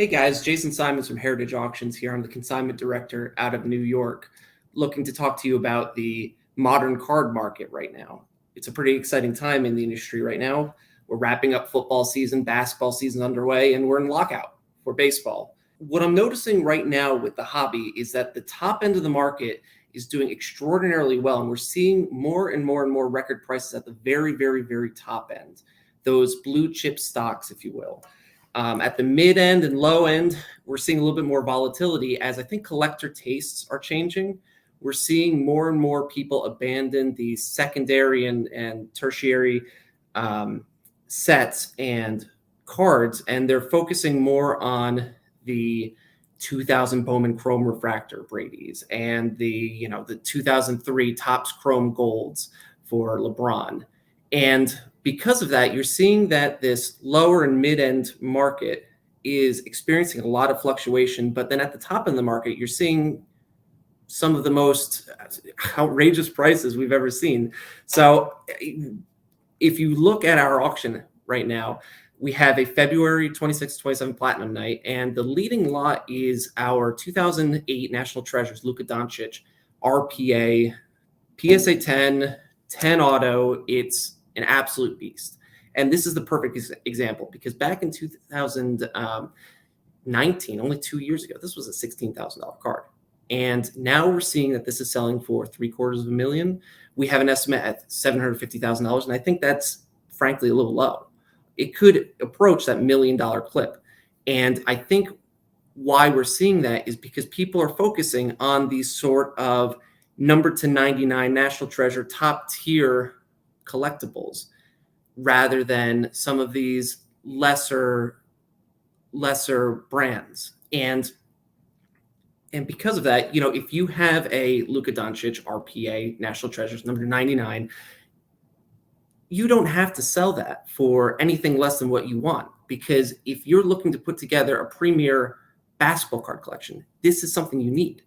Hey guys, Jason Simonds from Heritage Auctions here. I'm the consignment director out of New York, looking to talk to you about the modern card market right now. It's a pretty exciting time in the industry right now. We're wrapping up football season, basketball season underway, and we're in lockout for baseball. What I'm noticing right now with the hobby is that the top end of the market is doing extraordinarily well, and we're seeing more and more and more record prices at the very, very, very top end, those blue chip stocks, if you will. At the mid end and low end, we're seeing a little bit more volatility as I think collector tastes are changing. We're seeing more and more people abandon the secondary and tertiary sets and cards, and they're focusing more on the 2000 Bowman Chrome Refractor Brady's and the 2003 Topps Chrome Golds for LeBron. And because of that, you're seeing that this lower and mid-end market is experiencing a lot of fluctuation. But then at the top of the market, you're seeing some of the most outrageous prices we've ever seen. So if you look at our auction right now, we have a February 26, 27 Platinum night, and the leading lot is our 2008 National Treasures, Luka Doncic, RPA, PSA 10, 10 auto. It's an absolute beast. And this is the perfect example because back in 2019, only 2 years ago, this was a $16,000 card. And now we're seeing that this is selling for $750,000. We have an estimate at $750,000. And I think that's frankly a little low. It could approach that $1 million clip. And I think why we're seeing that is because people are focusing on these sort of number to 99 National Treasure top tier collectibles rather than some of these lesser brands. And because of that, if you have a Luka Doncic RPA National Treasures number 99, you don't have to sell that for anything less than what you want, because if you're looking to put together a premier basketball card collection, this is something you need.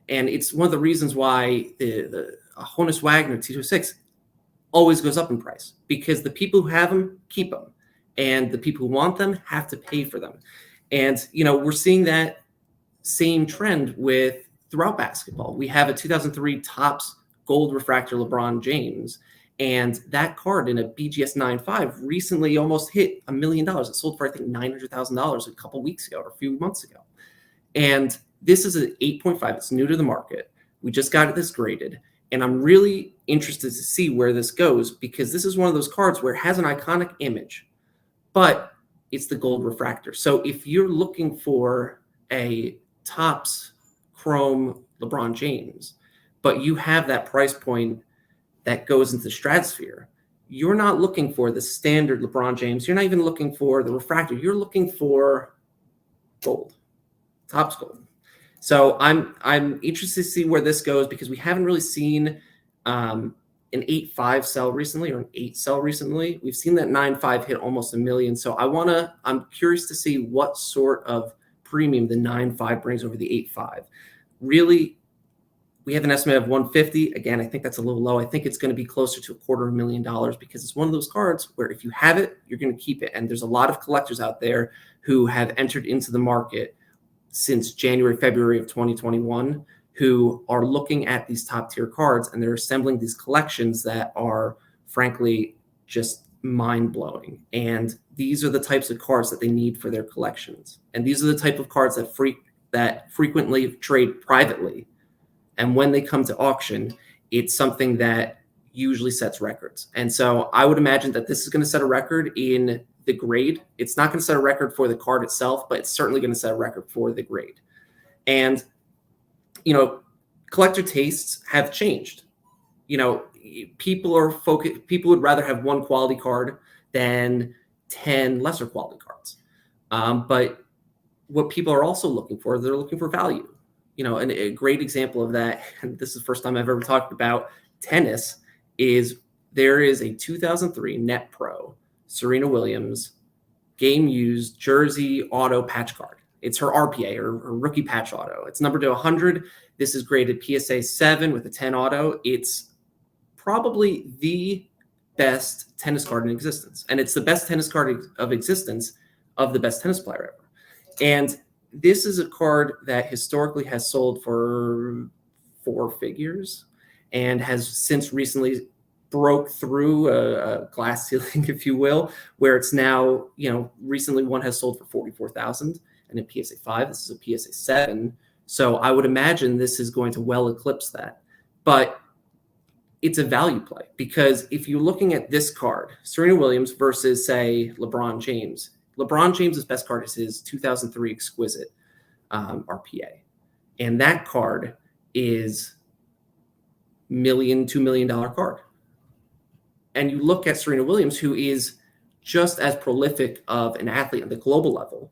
And it's one of the reasons why the Honus Wagner T26 always goes up in price, because the people who have them keep them, and the people who want them have to pay for them. And we're seeing that same trend throughout basketball. We have a 2003 Topps Gold Refractor LeBron James, and that card in a BGS 9.5 recently almost hit $1 million. It sold for I think $900,000 a couple weeks ago or a few months ago. And this is an 8.5. It's new to the market. We just got this graded. And I'm really interested to see where this goes, because this is one of those cards where it has an iconic image, but it's the gold refractor. So if you're looking for a Topps Chrome LeBron James, but you have that price point that goes into the stratosphere, you're not looking for the standard LeBron James. You're not even looking for the refractor. You're looking for gold, Topps gold. So I'm interested to see where this goes, because we haven't really seen an 8.5 sell recently or an 8 sell recently. We've seen that 9.5 hit almost $1 million. So I'm curious to see what sort of premium the 9.5 brings over the 8.5. Really, we have an estimate of 150. Again, I think that's a little low. I think it's going to be closer to $250,000, because it's one of those cards where if you have it, you're going to keep it. And there's a lot of collectors out there who have entered into the market since January, February of 2021, who are looking at these top tier cards, and they're assembling these collections that are frankly just mind blowing. And these are the types of cards that they need for their collections. And these are the type of cards that frequently trade privately. And when they come to auction, it's something that usually sets records. And so I would imagine that this is going to set a record in the grade. It's not going to set a record for the card itself, but it's certainly going to set a record for the grade. And, collector tastes have changed. People would rather have one quality card than 10 lesser quality cards. But what people are also looking for, they're looking for value. And a great example of that, and this is the first time I've ever talked about tennis, is there is a 2003 Net Pro Serena Williams game used jersey auto patch card. It's her RPA, or her rookie patch auto. It's numbered to 100. This is graded PSA 7 with a 10 auto. It's probably the best tennis card in existence. And it's the best tennis card of existence of the best tennis player ever. And this is a card that historically has sold for 4 figures and has since recently broke through a glass ceiling, if you will, where it's now, recently one has sold for 44,000 and a PSA 5. This is a PSA 7. So I would imagine this is going to well eclipse that. But it's a value play, because if you're looking at this card, Serena Williams versus, say, LeBron James's best card is his 2003 Exquisite RPA. And that card is $2 million card. And you look at Serena Williams, who is just as prolific of an athlete on the global level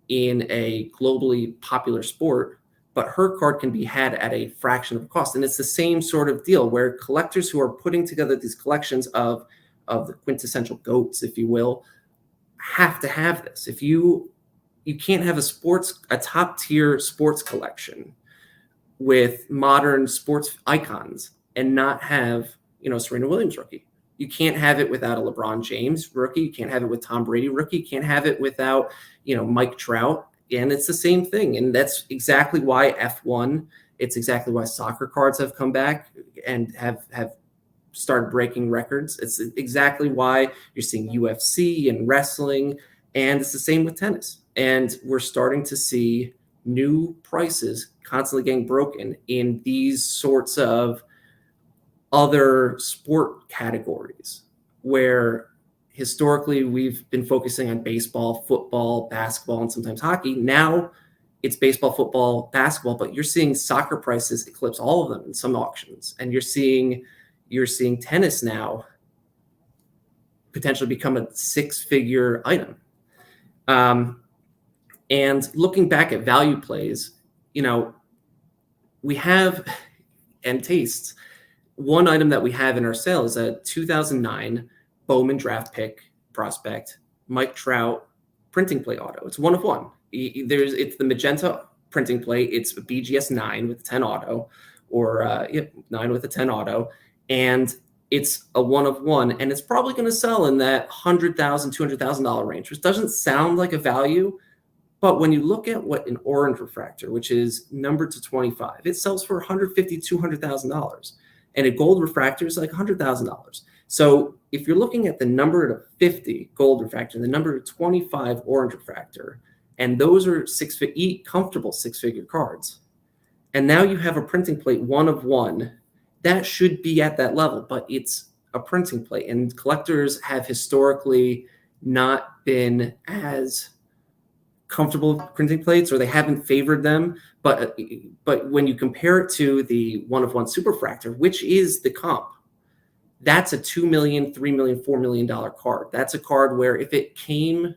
in a globally popular sport, but her card can be had at a fraction of the cost. And it's the same sort of deal where collectors who are putting together these collections of the quintessential GOATs, if you will, have to have this. If you can't have a top tier sports collection with modern sports icons and not have, Serena Williams rookie. You can't have it without a LeBron James rookie. You can't have it with Tom Brady rookie. You can't have it without, Mike Trout. And it's the same thing. And that's exactly why F1, it's exactly why soccer cards have come back and have started breaking records. It's exactly why you're seeing UFC and wrestling. And it's the same with tennis. And we're starting to see new prices constantly getting broken in these sorts of other sport categories where historically we've been focusing on baseball, football, basketball, and sometimes hockey. Now it's baseball, football, basketball, but you're seeing soccer prices eclipse all of them in some auctions. And you're seeing tennis now potentially become a 6-figure item. And looking back at value plays, we have, and tastes, one item that we have in our sale is a 2009 Bowman draft pick prospect, Mike Trout printing plate auto. It's 1 of 1. It's the magenta printing plate. It's a BGS 9 with a 10 auto, or 9 with a 10 auto. And it's a 1 of 1. And it's probably going to sell in that $100,000, $200,000 range, which doesn't sound like a value. But when you look at what an orange refractor, which is numbered to 25, it sells for $150,000, $200,000. And a gold refractor is like $100,000. So if you're looking at the number to 50 gold refractor, the number to 25 orange refractor, and those are comfortable 6-figure cards, and now you have a printing plate 1 of 1, that should be at that level, but it's a printing plate. And collectors have historically not been as comfortable printing plates, or they haven't favored them. But when you compare it to the 1 of 1 superfractor, which is the comp, that's a $2 million, $3 million, $4 million card. That's a card where if it came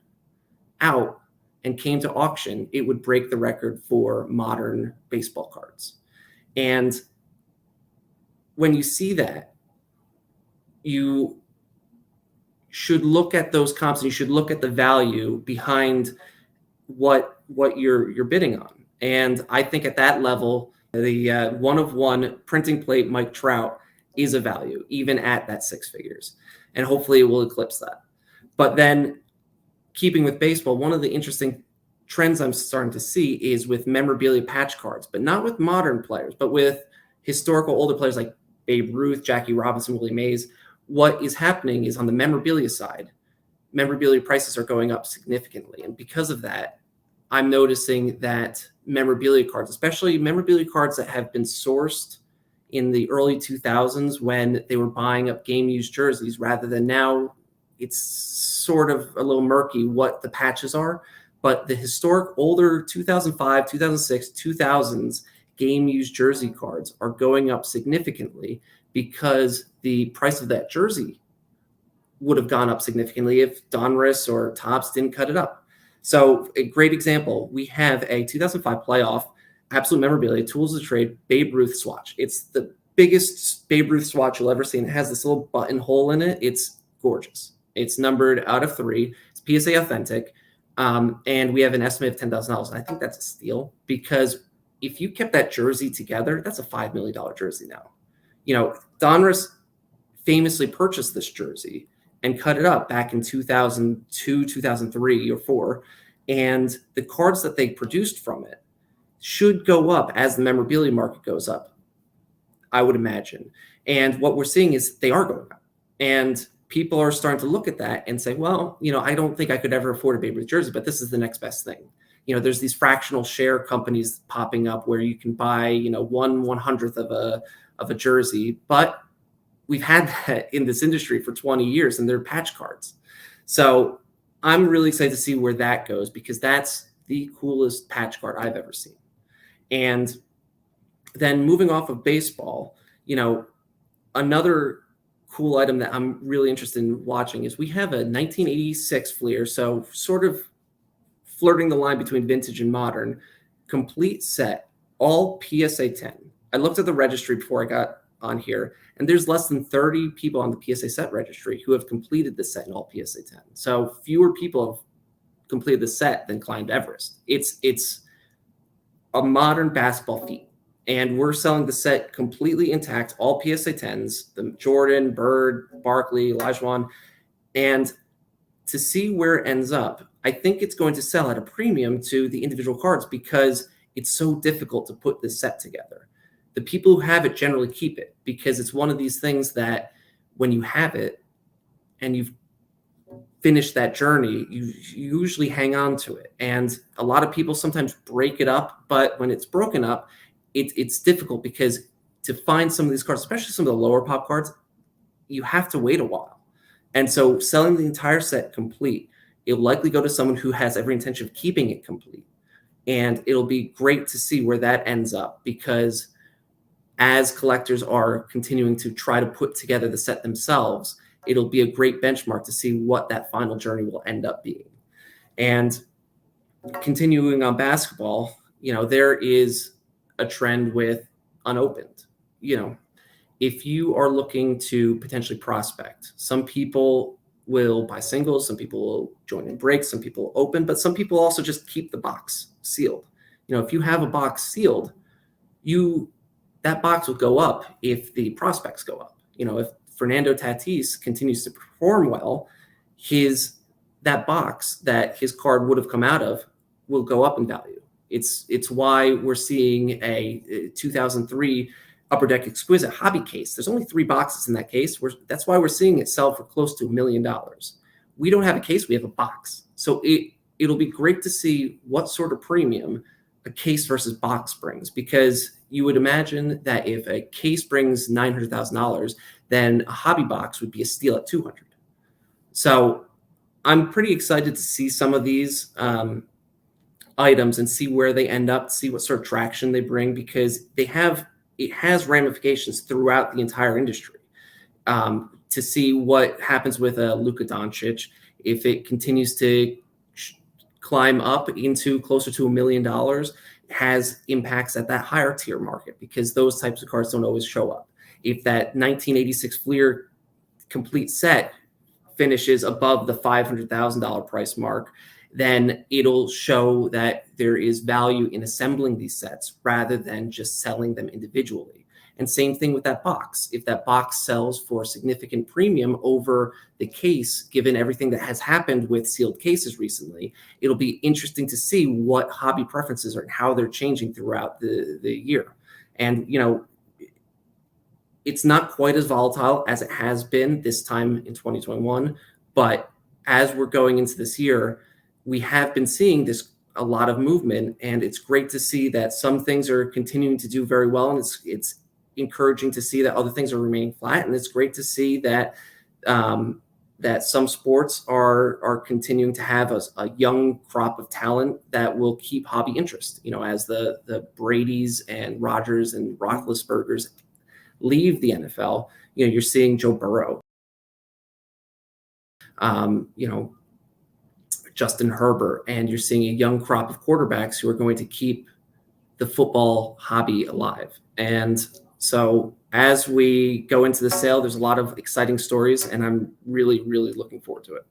out and came to auction, it would break the record for modern baseball cards. And when you see that, you should look at those comps, and you should look at the value behind what you're bidding on. And I think at that level, the 1 of 1 printing plate Mike Trout is a value, even at that 6 figures. And hopefully it will eclipse that. But then, keeping with baseball, one of the interesting trends I'm starting to see is with memorabilia patch cards, but not with modern players, but with historical older players like Babe Ruth, Jackie Robinson, Willie Mays. What is happening is on the memorabilia side, memorabilia prices are going up significantly. And because of that, I'm noticing that memorabilia cards, especially memorabilia cards that have been sourced in the early 2000s when they were buying up game used jerseys, rather than now, it's sort of a little murky what the patches are. But the historic older 2005, 2006, 2000s game used jersey cards are going up significantly because the price of that jersey would have gone up significantly if Donruss or Topps didn't cut it up. So a great example, we have a 2005 playoff absolute memorabilia tools of the trade Babe Ruth swatch. It's the biggest Babe Ruth swatch you'll ever see, and it has this little button hole in it. It's gorgeous. It's numbered out of 3. It's PSA authentic, and we have an estimate of $10,000. And I think that's a steal, because if you kept that jersey together, that's a $5 million jersey now. Donruss famously purchased this jersey and cut it up back in 2002, 2003 or 4. And the cards that they produced from it should go up as the memorabilia market goes up, I would imagine. And what we're seeing is they are going up. And people are starting to look at that and say, well, I don't think I could ever afford a Babe Ruth jersey, but this is the next best thing. There's these fractional share companies popping up where you can buy, 1/100th of a jersey, but we've had that in this industry for 20 years and they're patch cards. So I'm really excited to see where that goes because that's the coolest patch card I've ever seen. And then moving off of baseball, another cool item that I'm really interested in watching is we have a 1986 Fleer, so sort of flirting the line between vintage and modern, complete set, all PSA 10. I looked at the registry before I got on here, and there's less than 30 people on the PSA set registry who have completed the set in all PSA 10. So fewer people have completed the set than climbed Everest. It's a modern basketball feat. And we're selling the set completely intact, all PSA 10s, the Jordan, Bird, Barkley, Olajuwon. And to see where it ends up, I think it's going to sell at a premium to the individual cards because it's so difficult to put this set together. The people who have it generally keep it because it's one of these things that when you have it and you've finished that journey, you usually hang on to it. And a lot of people sometimes break it up, but when it's broken up, it's difficult because to find some of these cards, especially some of the lower pop cards, you have to wait a while. And so selling the entire set complete, it'll likely go to someone who has every intention of keeping it complete. And it'll be great to see where that ends up because as collectors are continuing to try to put together the set themselves, it'll be a great benchmark to see what that final journey will end up being. And continuing on basketball, there is a trend with unopened. If you are looking to potentially prospect, some people will buy singles, some people will join in breaks, some people will open, but some people also just keep the box sealed. If you have a box sealed, that box will go up if the prospects go up. If Fernando Tatis continues to perform well, that box that his card would have come out of will go up in value. It's why we're seeing a 2003 Upper Deck Exquisite hobby case. There's only 3 boxes in that case. That's why we're seeing it sell for close to $1 million. We don't have a case, we have a box. So it'll be great to see what sort of premium a case versus box brings, because you would imagine that if a case brings $900,000, then a hobby box would be a steal at $200,000. So I'm pretty excited to see some of these items and see where they end up, see what sort of traction they bring, because it has ramifications throughout the entire industry. To see what happens with Luka Doncic, if it continues to climb up into closer to $1 million, has impacts at that higher tier market because those types of cards don't always show up. If that 1986 Fleer complete set finishes above the $500,000 price mark, then it'll show that there is value in assembling these sets rather than just selling them individually. And same thing with that box. If that box sells for a significant premium over the case, given everything that has happened with sealed cases recently, it'll be interesting to see what hobby preferences are and how they're changing throughout the year. And, it's not quite as volatile as it has been this time in 2021, but as we're going into this year, we have been seeing a lot of movement, and it's great to see that some things are continuing to do very well, and it's encouraging to see that other things are remaining flat, and it's great to see that that some sports are continuing to have a young crop of talent that will keep hobby interest. As the Bradys and Rodgers and Roethlisbergers leave the NFL, you're seeing Joe Burrow, Justin Herbert, and you're seeing a young crop of quarterbacks who are going to keep the football hobby alive. And so as we go into the sale, there's a lot of exciting stories, and I'm really, really looking forward to it.